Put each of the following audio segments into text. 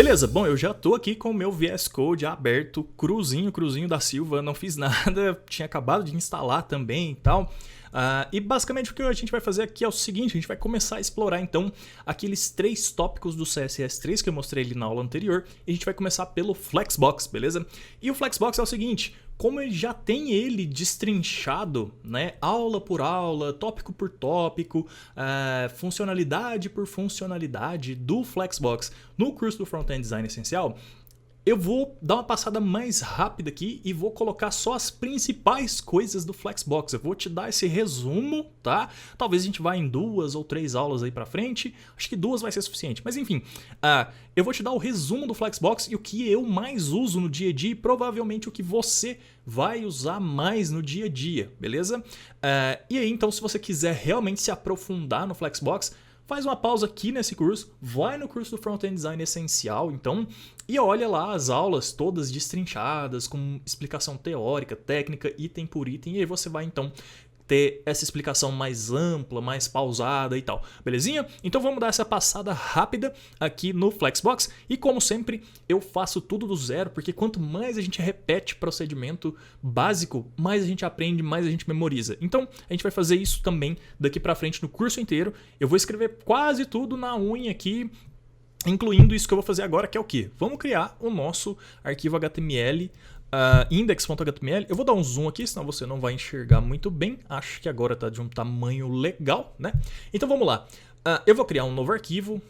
Beleza, bom, eu já tô aqui com o meu VS Code aberto, cruzinho da Silva, não fiz nada, tinha acabado de instalar também e tal. E basicamente o que a gente vai fazer aqui é o seguinte, a gente vai começar a explorar então aqueles 3 tópicos do CSS3 que eu mostrei ali na aula anterior, e a gente vai começar pelo Flexbox, beleza? E o Flexbox é o seguinte, como ele já tem ele destrinchado, né, aula por aula, tópico por tópico, funcionalidade por funcionalidade do Flexbox no curso do Front-End Design Essencial, eu vou dar uma passada mais rápida aqui e vou colocar só as principais coisas do Flexbox. Eu vou te dar esse resumo, tá? Talvez a gente vá em 2 ou 3 aulas aí pra frente. Acho que 2 vai ser suficiente. Mas enfim, eu vou te dar o resumo do Flexbox e o que eu mais uso no dia a dia e provavelmente o que você vai usar mais no dia a dia, beleza? E aí, então, se você quiser realmente se aprofundar no Flexbox, faz uma pausa aqui nesse curso, vai no curso do Front-End Design Essencial, então, e olha lá as aulas todas destrinchadas, com explicação teórica, técnica, item por item, e aí você vai então ter essa explicação mais ampla, mais pausada e tal, belezinha? Então vamos dar essa passada rápida aqui no Flexbox e como sempre eu faço tudo do zero, porque quanto mais a gente repete procedimento básico, mais a gente aprende, mais a gente memoriza. Então a gente vai fazer isso também daqui pra frente no curso inteiro. Eu vou escrever quase tudo na unha aqui, incluindo isso que eu vou fazer agora, que é o quê? Vamos criar o nosso arquivo HTML, index.html. Eu vou dar um zoom aqui, senão você não vai enxergar muito bem. Acho que agora está de um tamanho legal, né? Então vamos lá. Eu vou criar um novo arquivo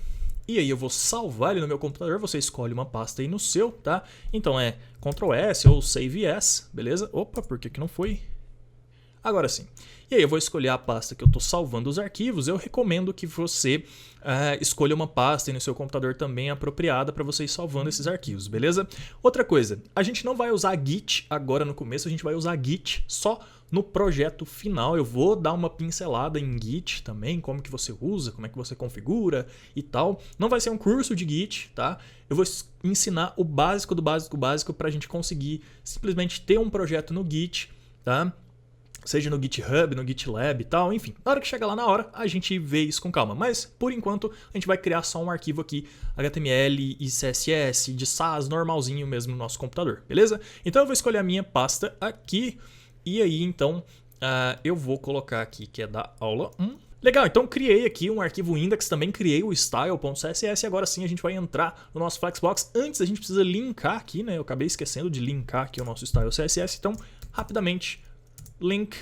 e aí eu vou salvar ele no meu computador. Você escolhe uma pasta aí no seu, tá? Então é Ctrl S ou Save As, beleza? Opa, por que não foi? Agora sim. E aí eu vou escolher a pasta que eu estou salvando os arquivos. Eu recomendo que você escolha uma pasta aí no seu computador também apropriada para você ir salvando esses arquivos, beleza? Outra coisa, a gente não vai usar Git agora no começo, a gente vai usar Git só no projeto final. Eu vou dar uma pincelada em Git também, como que você usa, como é que você configura e tal. Não vai ser um curso de Git, tá? Eu vou ensinar o básico do básico do básico para a gente conseguir simplesmente ter um projeto no Git, tá? Seja no GitHub, no GitLab e tal, enfim. Na hora que chegar lá na hora, a gente vê isso com calma. Mas, por enquanto, a gente vai criar só um arquivo aqui, HTML e CSS, de SAS, normalzinho mesmo no nosso computador, beleza? Então eu vou escolher a minha pasta aqui, e aí, então, eu vou colocar aqui, que é da aula 1. Legal, então criei aqui um arquivo index, também criei o style.css e agora sim a gente vai entrar no nosso Flexbox. Antes a gente precisa linkar aqui, né? Eu acabei esquecendo de linkar aqui o nosso style.css, então, rapidamente, link,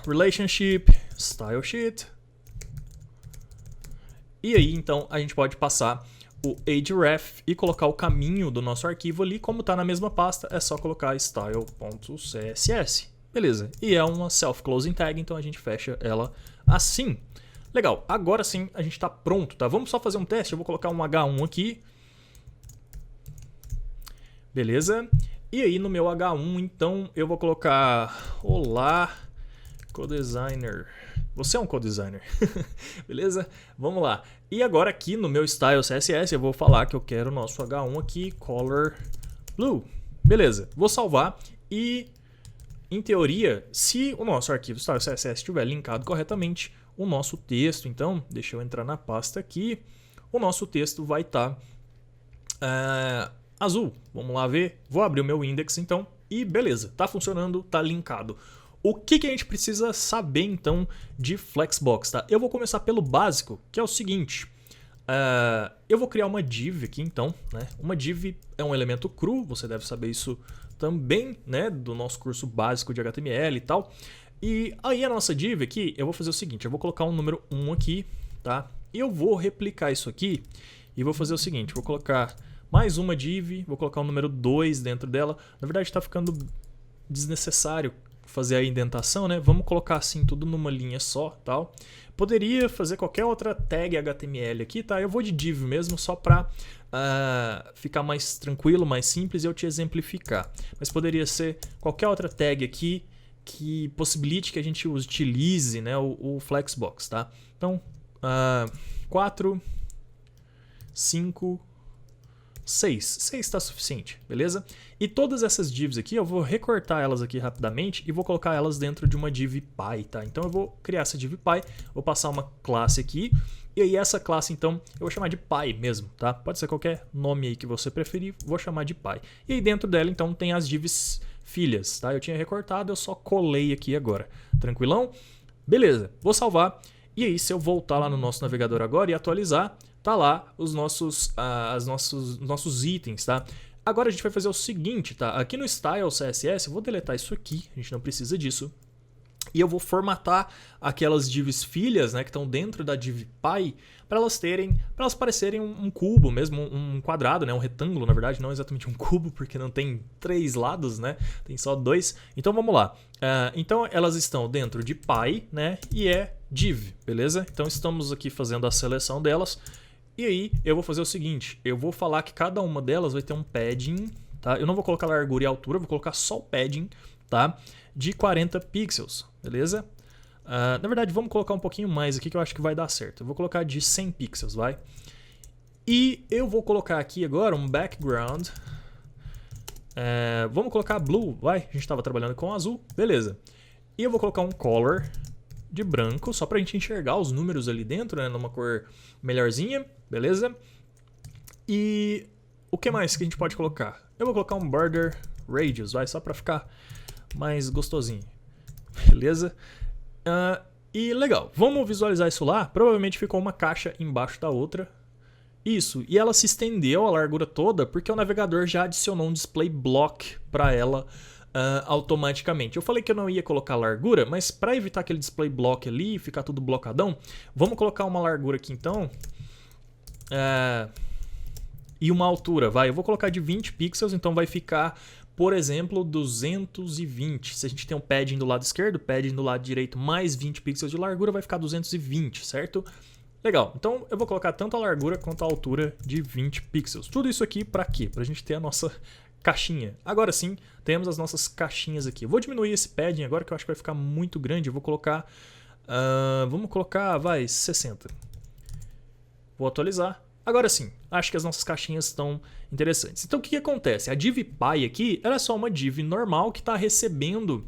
relationship, style sheet. E aí então a gente pode passar o href e colocar o caminho do nosso arquivo ali, como está na mesma pasta, é só colocar style.css. Beleza, e é uma self-closing tag, então a gente fecha ela assim. Legal, agora sim a gente está pronto, tá? Vamos só fazer um teste, eu vou colocar um H1 aqui. Beleza. E aí no meu H1, então, eu vou colocar olá, codesigner. Você é um codesigner, beleza? Vamos lá. E agora aqui no meu style CSS eu vou falar que eu quero o nosso H1 aqui, color blue. Beleza, vou salvar e, em teoria, se o nosso arquivo style CSS estiver linkado corretamente, o nosso texto, então, deixa eu entrar na pasta aqui, o nosso texto vai estar azul. Vamos lá ver. Vou abrir o meu index então e beleza, tá funcionando, tá linkado. O que a gente precisa saber então de Flexbox, tá? Eu vou começar pelo básico, que é o seguinte. Eu vou criar uma div aqui então, né? Uma div é um elemento cru, você deve saber isso também, né? Do nosso curso básico de HTML e tal. E aí a nossa div aqui, eu vou fazer o seguinte, eu vou colocar um número 1 aqui, tá? E eu vou replicar isso aqui e vou fazer o seguinte, vou colocar mais uma div, vou colocar o número 2 dentro dela. Na verdade está ficando desnecessário fazer a indentação, né? Vamos colocar assim tudo numa linha só, tal. Poderia fazer qualquer outra tag HTML aqui, tá? Eu vou de div mesmo só para ficar mais tranquilo, mais simples e eu te exemplificar. Mas poderia ser qualquer outra tag aqui que possibilite que a gente utilize, né, o Flexbox, tá? Então, 4, 5... 6 está suficiente, beleza? E todas essas divs aqui, eu vou recortar elas aqui rapidamente e vou colocar elas dentro de uma div py, tá? Então eu vou criar essa div py, vou passar uma classe aqui E aí essa classe, então, eu vou chamar de pai mesmo, tá? Pode ser qualquer nome aí que você preferir, vou chamar de pai. E aí dentro dela, então, tem as divs filhas, tá? Eu tinha recortado, eu só colei aqui agora. Tranquilão? Beleza, vou salvar. E aí, se eu voltar lá no nosso navegador agora e atualizar, tá lá os nossos itens, tá? Agora a gente vai fazer o seguinte, tá? Aqui no Style CSS, eu vou deletar isso aqui, a gente não precisa disso. E eu vou formatar aquelas divs filhas, né, que estão dentro da div pai, para elas parecerem um cubo mesmo, um quadrado, né, um retângulo, na verdade, não exatamente um cubo, porque não tem 3 lados, né, tem só 2. Então vamos lá. Então elas estão dentro de pai, né, e é div, beleza? Então estamos aqui fazendo a seleção delas. E aí eu vou fazer o seguinte, eu vou falar que cada uma delas vai ter um padding, tá? Eu não vou colocar largura e altura, vou colocar só o padding, tá? De 40 pixels, beleza? Na verdade, vamos colocar um pouquinho mais aqui que eu acho que vai dar certo. Eu vou colocar de 100 pixels, vai? E eu vou colocar aqui agora um background. Vamos colocar blue, vai? A gente estava trabalhando com azul, beleza. E eu vou colocar um color de branco, só pra gente enxergar os números ali dentro, né? Numa cor melhorzinha, beleza? E o que mais que a gente pode colocar? Eu vou colocar um border radius, vai? Só pra ficar mais gostosinho, beleza? E legal, vamos visualizar isso lá. Provavelmente ficou uma caixa embaixo da outra. Isso, e ela se estendeu a largura toda porque o navegador já adicionou um display block para ela automaticamente. Eu falei que eu não ia colocar largura, mas para evitar aquele display block ali e ficar tudo blocadão, vamos colocar uma largura aqui então. E uma altura, vai. Eu vou colocar de 20 pixels, então vai ficar, por exemplo, 220. Se a gente tem um padding do lado esquerdo, padding do lado direito mais 20 pixels de largura, vai ficar 220, certo? Legal, então eu vou colocar tanto a largura quanto a altura de 20 pixels. Tudo isso aqui para quê? Para a gente ter a nossa caixinha. Agora sim, temos as nossas caixinhas aqui. Eu vou diminuir esse padding agora que eu acho que vai ficar muito grande. Eu vou colocar, vamos colocar, vai, 60. Vou atualizar. Agora sim, acho que as nossas caixinhas estão interessantes. Então o que acontece? A div pai aqui, ela é só uma div normal que está recebendo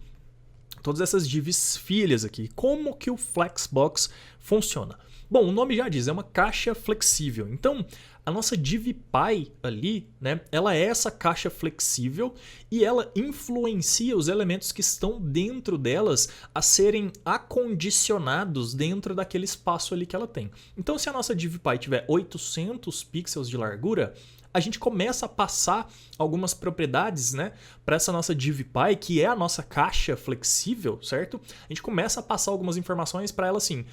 todas essas divs filhas aqui. Como que o Flexbox funciona? Bom, o nome já diz, é uma caixa flexível. Então, a nossa div pai ali, né, ela é essa caixa flexível e ela influencia os elementos que estão dentro delas a serem acondicionados dentro daquele espaço ali que ela tem. Então, se a nossa div pai tiver 800 pixels de largura, a gente começa a passar algumas propriedades, né, para essa nossa div pai, que é a nossa caixa flexível, certo? A gente começa a passar algumas informações para ela assim.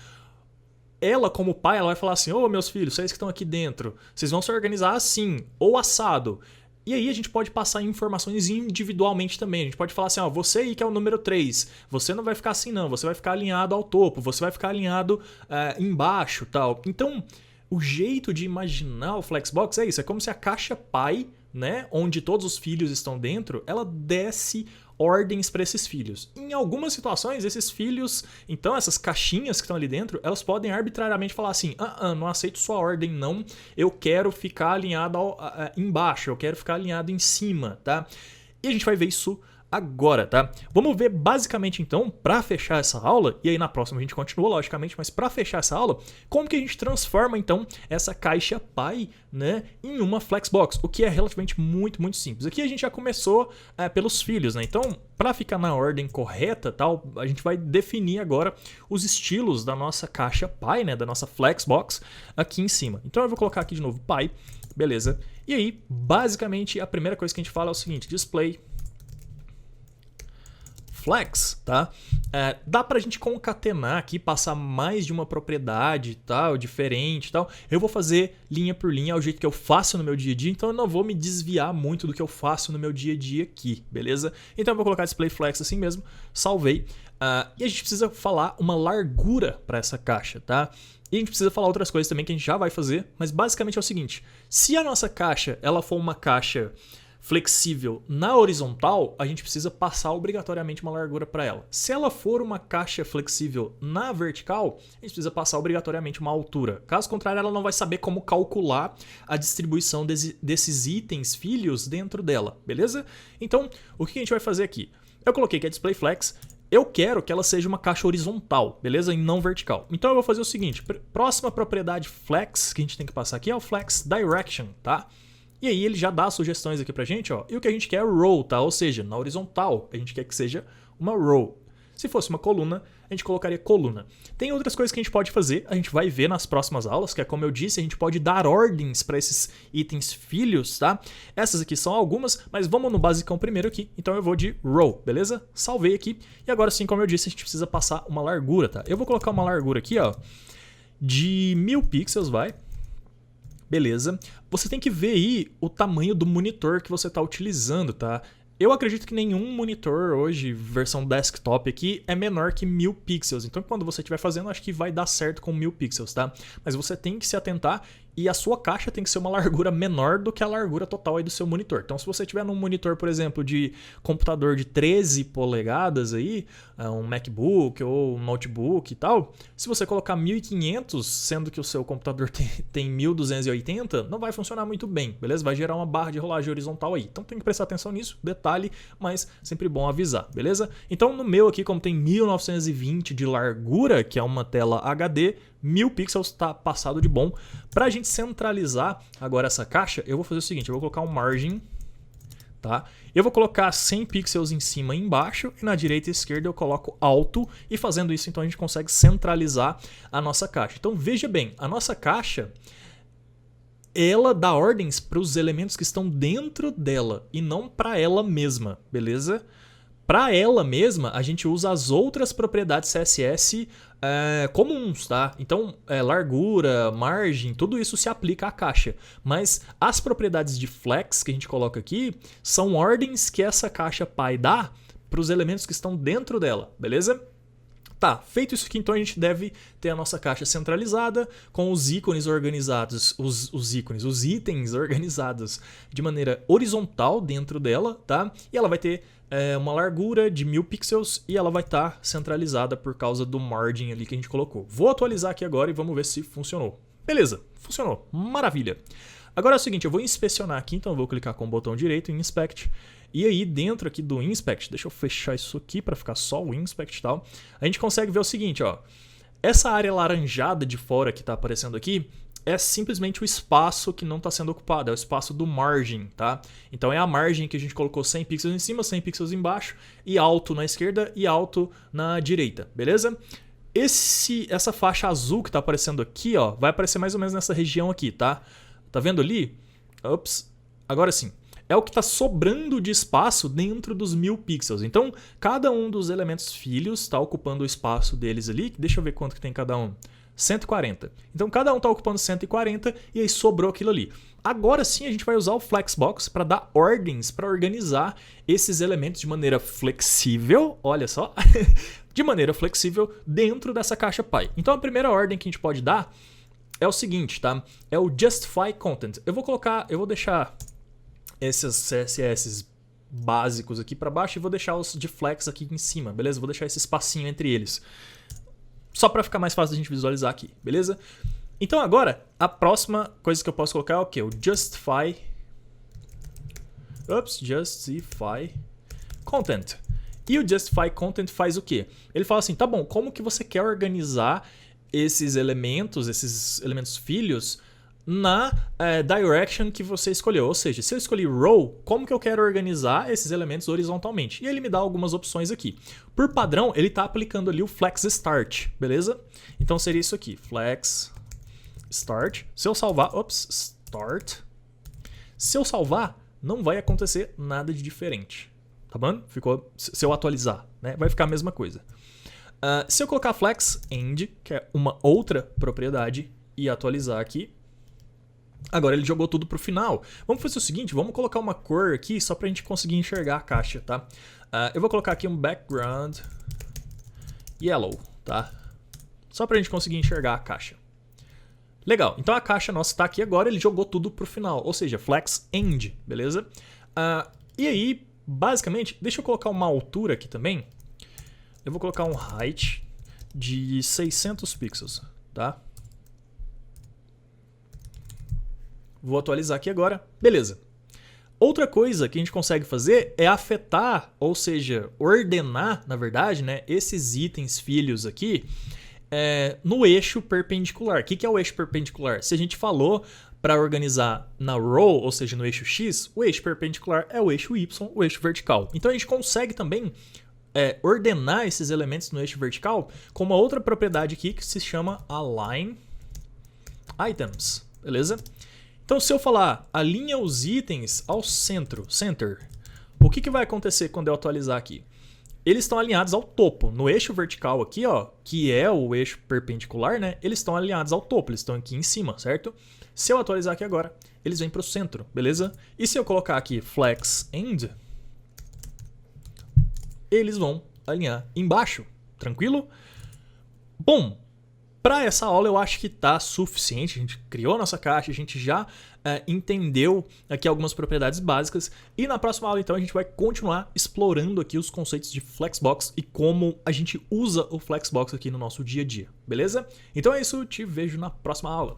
Ela, como pai, ela vai falar assim: ô, meus filhos, vocês que estão aqui dentro, vocês vão se organizar assim, ou assado. E aí a gente pode passar informações individualmente também. A gente pode falar assim: ó, você aí que é o número 3, você não vai ficar assim não, você vai ficar alinhado ao topo, você vai ficar alinhado embaixo, tal. Então, o jeito de imaginar o Flexbox é isso, é como se a caixa pai, né, onde todos os filhos estão dentro, ela desse ordens para esses filhos. Em algumas situações, esses filhos, então essas caixinhas que estão ali dentro, elas podem arbitrariamente falar assim: não aceito sua ordem não, eu quero ficar alinhado embaixo, eu quero ficar alinhado em cima, tá? E a gente vai ver isso agora, tá? Vamos ver basicamente então, para fechar essa aula, e aí na próxima a gente continua logicamente, mas para fechar essa aula, como que a gente transforma então essa caixa pai, né, em uma Flexbox, o que é relativamente muito simples. Aqui a gente já começou pelos filhos, né? Então, para ficar na ordem correta, tal, a gente vai definir agora os estilos da nossa caixa pai, né, da nossa Flexbox aqui em cima. Então eu vou colocar aqui de novo pai, beleza? E aí, basicamente, a primeira coisa que a gente fala é o seguinte: display flex, tá? Dá pra gente concatenar aqui, passar mais de uma propriedade, tal, diferente, tal. Eu vou fazer linha por linha, é o jeito que eu faço no meu dia a dia, então eu não vou me desviar muito do que eu faço no meu dia a dia aqui, beleza? Então eu vou colocar display flex assim mesmo, salvei. E a gente precisa falar uma largura para essa caixa, tá? E a gente precisa falar outras coisas também que a gente já vai fazer, mas basicamente é o seguinte: se a nossa caixa ela for uma caixa flexível na horizontal, a gente precisa passar obrigatoriamente uma largura para ela. Se ela for uma caixa flexível na vertical, a gente precisa passar obrigatoriamente uma altura. Caso contrário, ela não vai saber como calcular a distribuição desses itens filhos dentro dela, beleza? Então, o que a gente vai fazer aqui? Eu coloquei que é display flex, eu quero que ela seja uma caixa horizontal, beleza? E não vertical. Então eu vou fazer o seguinte, próxima propriedade flex que a gente tem que passar aqui é o flex direction, tá? E aí ele já dá sugestões aqui pra gente, ó. E o que a gente quer é row, tá? Ou seja, na horizontal, a gente quer que seja uma row. Se fosse uma coluna, a gente colocaria coluna. Tem outras coisas que a gente pode fazer, a gente vai ver nas próximas aulas, que é como eu disse, a gente pode dar ordens para esses itens filhos, tá? Essas aqui são algumas, mas vamos no basicão primeiro aqui. Então eu vou de row, beleza? Salvei aqui. E agora sim, como eu disse, a gente precisa passar uma largura, tá? Eu vou colocar uma largura aqui, ó, de 1000 pixels, vai. Beleza. Você tem que ver aí o tamanho do monitor que você está utilizando, tá? Eu acredito que nenhum monitor hoje, versão desktop aqui, é menor que 1000 pixels. Então, quando você estiver fazendo, acho que vai dar certo com 1000 pixels, tá? Mas você tem que se atentar e a sua caixa tem que ser uma largura menor do que a largura total aí do seu monitor. Então, se você tiver num monitor, por exemplo, de computador de 13 polegadas aí, um MacBook ou um notebook e tal, se você colocar 1500, sendo que o seu computador tem 1280, não vai funcionar muito bem, beleza? Vai gerar uma barra de rolagem horizontal aí. Então, tem que prestar atenção nisso, detalhe, mas sempre bom avisar, beleza? Então, no meu aqui, como tem 1920 de largura, que é uma tela HD, 1000 pixels está passado de bom. Para a gente centralizar agora essa caixa, eu vou fazer o seguinte, eu vou colocar um margin, tá? Eu vou colocar 100 pixels em cima e embaixo, e na direita e esquerda eu coloco alto, e fazendo isso então a gente consegue centralizar a nossa caixa. Então veja bem, a nossa caixa, ela dá ordens para os elementos que estão dentro dela, e não para ela mesma, beleza? Para ela mesma, a gente usa as outras propriedades CSS comuns, tá? Então, largura, margem, tudo isso se aplica à caixa. Mas as propriedades de flex que a gente coloca aqui são ordens que essa caixa pai dá para os elementos que estão dentro dela, beleza? Tá, feito isso aqui, então a gente deve ter a nossa caixa centralizada com os ícones organizados, os itens organizados de maneira horizontal dentro dela, tá? E ela vai ter uma largura de 1000 pixels e ela vai estar centralizada por causa do margin ali que a gente colocou. Vou atualizar aqui agora e vamos ver se funcionou. Beleza, funcionou, maravilha. Agora é o seguinte, eu vou inspecionar aqui, então eu vou clicar com o botão direito em Inspect. E aí dentro aqui do Inspect, deixa eu fechar isso aqui para ficar só o Inspect e tal, a gente consegue ver o seguinte, ó. Essa área laranjada de fora que está aparecendo aqui é simplesmente o espaço que não está sendo ocupado, é o espaço do margin, tá? Então é a margem que a gente colocou 100 pixels em cima, 100 pixels embaixo, e alto na esquerda e alto na direita, beleza? Essa faixa azul que está aparecendo aqui, ó, vai aparecer mais ou menos nessa região aqui, tá? Tá vendo ali? Ops, agora sim. É o que está sobrando de espaço dentro dos 1000 pixels. Então, cada um dos elementos filhos está ocupando o espaço deles ali. Deixa eu ver quanto que tem cada um. 140. Então, cada um está ocupando 140 e aí sobrou aquilo ali. Agora sim, a gente vai usar o Flexbox para dar ordens, para organizar esses elementos de maneira flexível. Olha só. De maneira flexível dentro dessa caixa pai. Então, a primeira ordem que a gente pode dar é o seguinte, tá? É o Justify Content. Eu vou deixar esses CSS básicos aqui para baixo e vou deixar os de flex aqui em cima, beleza? Vou deixar esse espacinho entre eles. Só para ficar mais fácil da gente visualizar aqui, beleza? Então agora, a próxima coisa que eu posso colocar é o quê? O Justify Content. E o Justify Content faz o quê? Ele fala assim, tá bom, como que você quer organizar esses elementos filhos na direction que você escolheu. Ou seja, se eu escolhi row, como que eu quero organizar esses elementos horizontalmente? E ele me dá algumas opções aqui. Por padrão, ele está aplicando ali o Flex Start, beleza? Então seria isso aqui, Flex Start. Se eu salvar, Start. Se eu salvar, não vai acontecer nada de diferente. Tá bom? Ficou, se eu atualizar, né? Vai ficar a mesma coisa. Se eu colocar Flex End, que é uma outra propriedade, e atualizar aqui, agora ele jogou tudo pro final. Vamos fazer o seguinte, vamos colocar uma cor aqui só pra gente conseguir enxergar a caixa, tá? Eu vou colocar aqui um background yellow, tá? Só pra gente conseguir enxergar a caixa. Legal, então a caixa nossa tá aqui agora, ele jogou tudo pro final, ou seja, flex end, beleza? E aí, basicamente, deixa eu colocar uma altura aqui também. Eu vou colocar um height de 600 pixels, tá? Vou atualizar aqui agora. Beleza. Outra coisa que a gente consegue fazer é afetar, ou seja, ordenar, na verdade, né, esses itens filhos aqui no eixo perpendicular. O que é o eixo perpendicular? Se a gente falou para organizar na row, ou seja, no eixo X, o eixo perpendicular é o eixo Y, o eixo vertical. Então a gente consegue também ordenar esses elementos no eixo vertical com uma outra propriedade aqui que se chama Align Items, beleza? Então se eu falar alinha os itens ao centro, center, o que vai acontecer quando eu atualizar aqui? Eles estão alinhados ao topo. No eixo vertical aqui, ó, que é o eixo perpendicular, né? Eles estão alinhados ao topo, eles estão aqui em cima, certo? Se eu atualizar aqui agora, eles vêm para o centro, beleza? E se eu colocar aqui flex end, eles vão alinhar embaixo, tranquilo? Bom, para essa aula eu acho que tá suficiente, a gente criou a nossa caixa, a gente já entendeu aqui algumas propriedades básicas e na próxima aula então a gente vai continuar explorando aqui os conceitos de Flexbox e como a gente usa o Flexbox aqui no nosso dia a dia, beleza? Então é isso, te vejo na próxima aula.